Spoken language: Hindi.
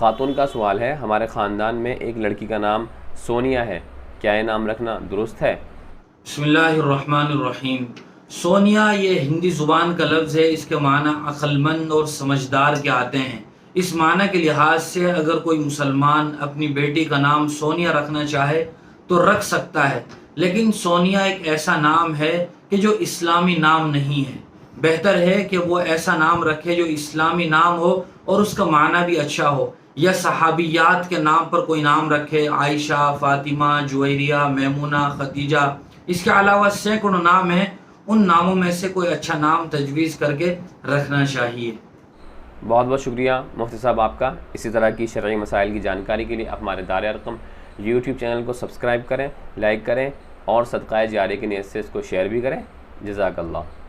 खातून का सवाल है, हमारे ख़ानदान में एक लड़की का नाम सोनिया है, क्या ये नाम रखना दुरुस्त है? बिस्मिल्लाहिर्रहमानिर्रहीम। सोनिया ये हिंदी ज़ुबान का लफ्ज़ है। इसके माना अक्लमंद और समझदार के आते हैं। इस माना के लिहाज से अगर कोई मुसलमान अपनी बेटी का नाम सोनिया रखना चाहे तो रख सकता है, लेकिन सोनिया एक ऐसा नाम है कि जो इस्लामी नाम नहीं है। बेहतर है कि वो ऐसा नाम रखे जो इस्लामी नाम हो और उसका माना भी अच्छा हो, या सहाबियात के नाम पर कोई नाम रखे, आयशा, फातिमा, जुवैरिया, मैमुना, खदीजा। इसके अलावा सैकड़ों नाम हैं, उन नामों में से कोई अच्छा नाम तजवीज़ करके रखना चाहिए। बहुत बहुत शुक्रिया मुफ्ती साहब आपका। इसी तरह की शरई मसाइल की जानकारी के लिए आप हमारे दायरे अरकम यूट्यूब चैनल को सब्सक्राइब करें, लाइक करें और सदक़ाए जारिया की नीयत से इसको शेयर भी करें। जज़ाकल्लाह।